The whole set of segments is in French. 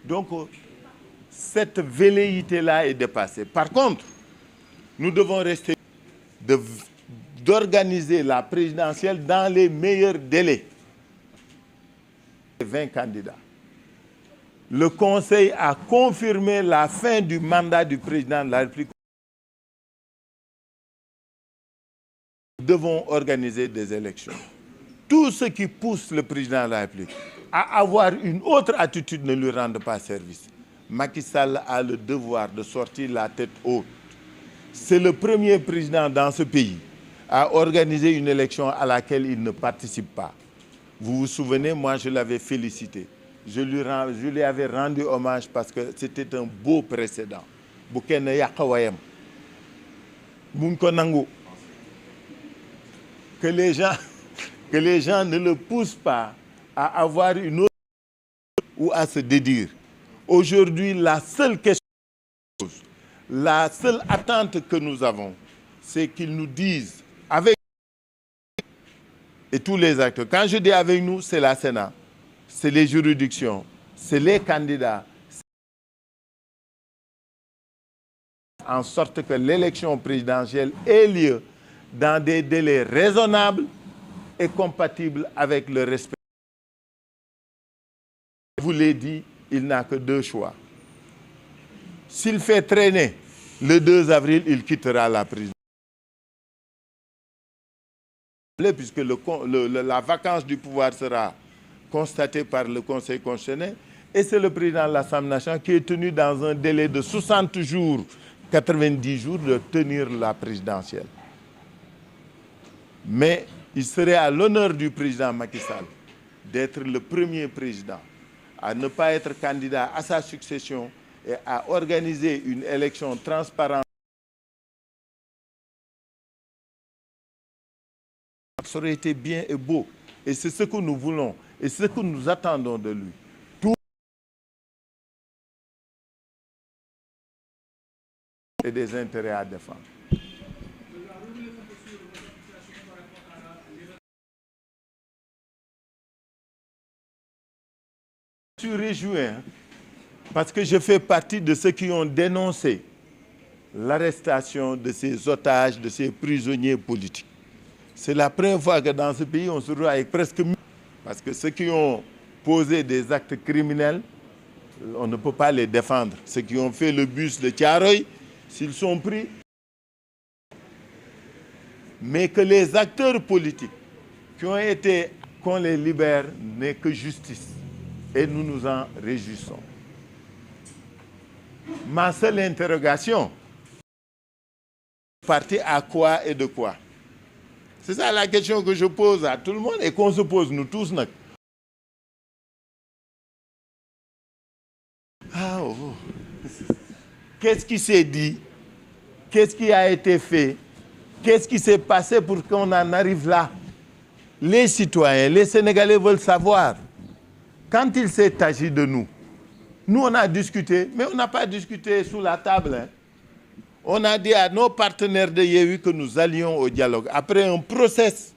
Donc, cette velléité-là est dépassée. Par contre, nous devons rester d'organiser la présidentielle dans les meilleurs délais. 20 candidats. Le Conseil a confirmé la fin du mandat du président de la République. Nous devons organiser des élections. Tout ce qui pousse le président de la République à avoir une autre attitude ne lui rend pas service. Macky Sall a le devoir de sortir la tête haute. C'est le premier président dans ce pays à organiser une élection à laquelle il ne participe pas. Vous vous souvenez, moi je l'avais félicité. Je lui avais rendu hommage parce que c'était un beau précédent. Que les gens ne le poussent pas à avoir une autre ou à se dédire. Aujourd'hui, la seule question, la seule attente que nous avons, c'est qu'ils nous disent, avec et tous les acteurs, quand je dis avec nous, c'est la Sénat, c'est les juridictions, c'est les candidats, en sorte que l'élection présidentielle ait lieu dans des délais raisonnables et compatibles avec le respect. Je vous l'ai dit, il n'a que deux choix. S'il fait traîner, le 2 avril, il quittera la prison. Puisque la vacance du pouvoir sera constatée par le Conseil constitutionnel, et c'est le président de l'Assemblée nationale qui est tenu dans un délai de 60 jours, 90 jours de tenir la présidentielle. Mais il serait à l'honneur du président Macky Sall d'être le premier président à ne pas être candidat à sa succession et à organiser une élection transparente. Ça aurait été bien et beau. Et c'est ce que nous voulons. Et c'est ce que nous attendons de lui. Tout et des intérêts à défendre. Je suis réjoui parce que je fais partie de ceux qui ont dénoncé l'arrestation de ces otages, de ces prisonniers politiques. C'est la première fois que dans ce pays, on se retrouve avec presque 1000. Parce que ceux qui ont posé des actes criminels, on ne peut pas les défendre. Ceux qui ont fait le bus de Thiaroye, s'ils sont pris. Mais que les acteurs politiques qui ont été, qu'on les libère, n'est que justice. Et nous nous en réjouissons. Ma seule interrogation, parti à quoi et de quoi? C'est ça la question que je pose à tout le monde et qu'on se pose nous tous. Ah, oh. Qu'est-ce qui s'est dit? Qu'est-ce qui a été fait? Qu'est-ce qui s'est passé pour qu'on en arrive là? Les citoyens, les Sénégalais veulent savoir. Quand il s'est agi de nous, nous on a discuté, mais on n'a pas discuté sous la table. Hein. On a dit à nos partenaires de Yewwi que nous allions au dialogue. Après un process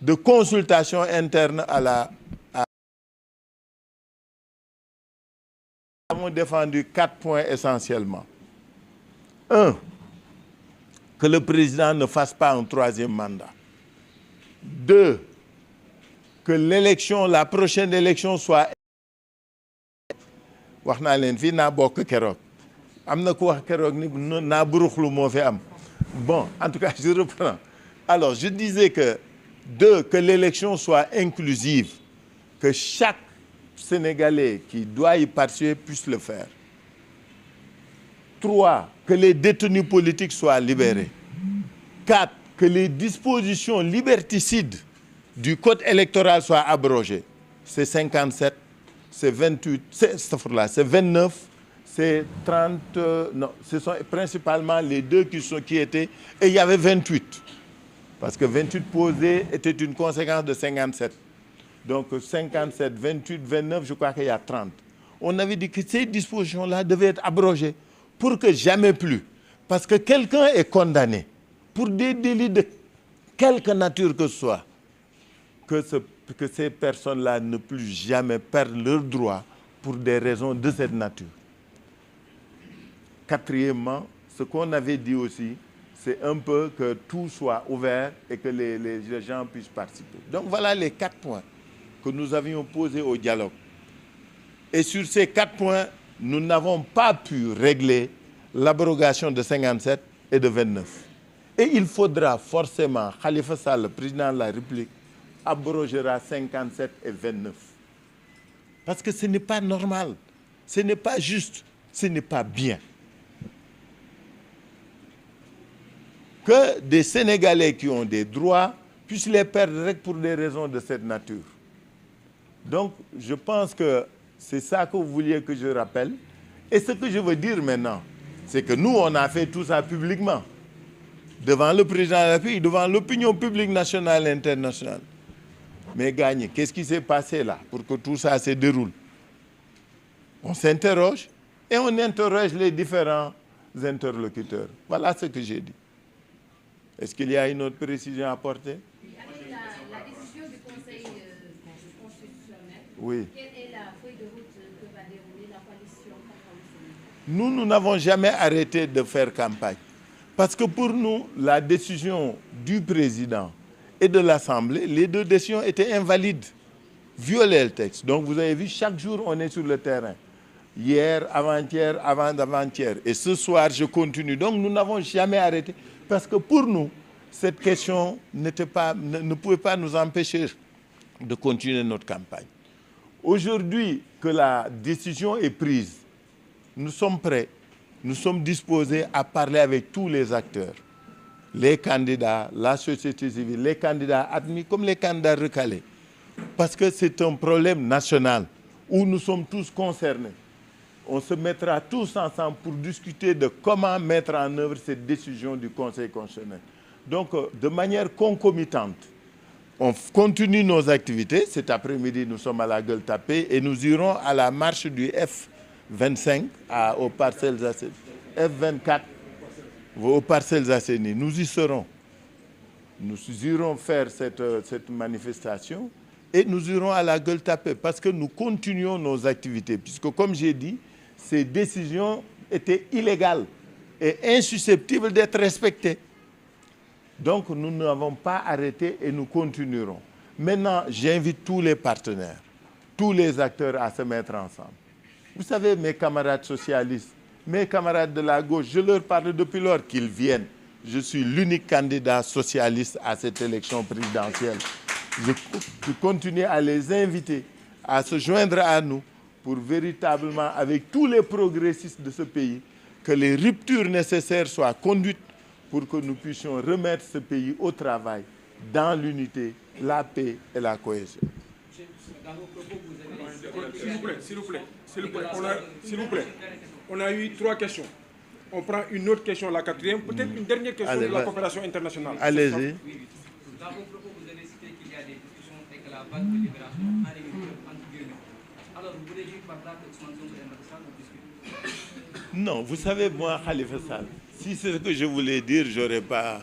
de consultation interne nous avons défendu 4 points essentiellement. 1. Que le président ne fasse pas un 3e mandat. 2. Que l'élection, la prochaine élection soit... Bon, en tout cas, je reprends. Alors, je disais que 2, que l'élection soit inclusive, que chaque Sénégalais qui doit y participer puisse le faire. 3, que les détenus politiques soient libérés. 4, que les dispositions liberticides du code électoral soient abrogées. C'est 57, c'est 28, c'est 29, c'est 30, non, ce sont principalement les deux qui étaient, et il y avait 28. Parce que 28 posés était une conséquence de 57. Donc 57, 28, 29, je crois qu'il y a 30. On avait dit que ces dispositions-là devaient être abrogées pour que jamais plus. Parce que quelqu'un est condamné pour des délits de quelque nature que ce soit, que ces personnes-là ne plus jamais perdent leur droit pour des raisons de cette nature. Quatrièmement, ce qu'on avait dit aussi, c'est un peu que tout soit ouvert et que les gens puissent participer. Donc voilà les 4 points que nous avions posés au dialogue. Et sur ces 4 points, nous n'avons pas pu régler l'abrogation de 57 et de 29. Et il faudra forcément, Khalifa Sall, le président de la République, abrogera 57 et 29. Parce que ce n'est pas normal, ce n'est pas juste, ce n'est pas bien. Que des Sénégalais qui ont des droits puissent les perdre pour des raisons de cette nature. Donc, je pense que c'est ça que vous vouliez que je rappelle. Et ce que je veux dire maintenant, c'est que nous, on a fait tout ça publiquement. Devant le président de la République, devant l'opinion publique nationale et internationale. Mais Gagné, qu'est-ce qui s'est passé là pour que tout ça se déroule? On s'interroge et on interroge les différents interlocuteurs. Voilà ce que j'ai dit. Est-ce qu'il y a une autre précision à apporter? La décision du Conseil constitutionnel, oui. Quelle est la feuille de route que va dérouler la coalition? Nous n'avons jamais arrêté de faire campagne. Parce que pour nous, la décision du président et de l'Assemblée, les 2 décisions étaient invalides, violaient le texte. Donc vous avez vu, chaque jour, on est sur le terrain. Hier, avant-hier, avant-avant-hier. Et ce soir, je continue. Donc nous n'avons jamais arrêté. Parce que pour nous, cette question ne pouvait pas nous empêcher de continuer notre campagne. Aujourd'hui que la décision est prise, nous sommes prêts, nous sommes disposés à parler avec tous les acteurs, les candidats, la société civile, les candidats admis comme les candidats recalés. Parce que c'est un problème national où nous sommes tous concernés. On se mettra tous ensemble pour discuter de comment mettre en œuvre cette décision du Conseil constitutionnel. Donc, de manière concomitante, on continue nos activités. Cet après-midi, nous sommes à la Gueule-Tapée et nous irons à la marche du F25 aux Parcelles Assainies. F24 aux Parcelles Assainies. Nous y serons. Nous irons faire cette manifestation et nous irons à la Gueule-Tapée parce que nous continuons nos activités. Puisque, comme j'ai dit, ces décisions étaient illégales et insusceptibles d'être respectées. Donc, nous n'avons pas arrêté et nous continuerons. Maintenant, j'invite tous les partenaires, tous les acteurs à se mettre ensemble. Vous savez, mes camarades socialistes, mes camarades de la gauche, je leur parle depuis lors qu'ils viennent. Je suis l'unique candidat socialiste à cette élection présidentielle. Je continue à les inviter à se joindre à nous pour véritablement, avec tous les progressistes de ce pays, que les ruptures nécessaires soient conduites pour que nous puissions remettre ce pays au travail, dans l'unité, la paix et la cohésion. S'il vous plaît. On a eu 3 questions. On prend une autre question, la 4e. Peut-être une dernière question de la coopération internationale. Allez-y. Dans vos propos, vous avez cité qu'il y a des discussions et que la vague de libération a limité entre guillemets. Alors, vous voulez dire par là que Ousmane Sonko et Macky Sall ont discuté? Non, vous savez, moi, Khalifa Sall, si c'est ce que je voulais dire, j'aurais pas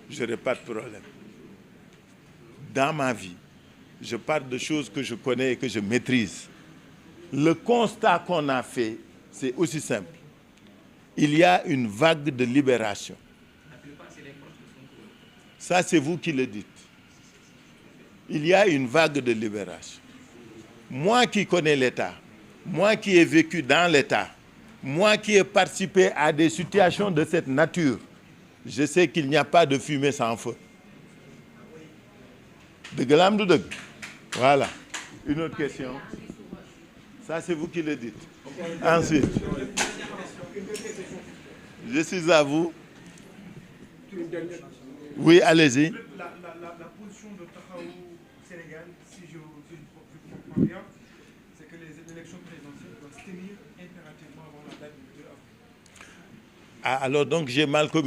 de problème. Dans ma vie, je parle de choses que je connais et que je maîtrise. Le constat qu'on a fait, c'est aussi simple. Il y a une vague de libération. Ça, c'est vous qui le dites. Il y a une vague de libération. Moi qui connais l'État, moi qui ai vécu dans l'État, moi qui ai participé à des situations de cette nature, je sais qu'il n'y a pas de fumée sans feu. De Galam du Deg. Voilà. Une autre question. Ça, c'est vous qui le dites. Ensuite, je suis à vous. Oui, allez-y. La position de Tahaou Sénégal, si je comprends bien, c'est que les élections présidentielles doivent se tenir impérativement avant la date du 2 avril. Ah, alors donc j'ai mal communiqué.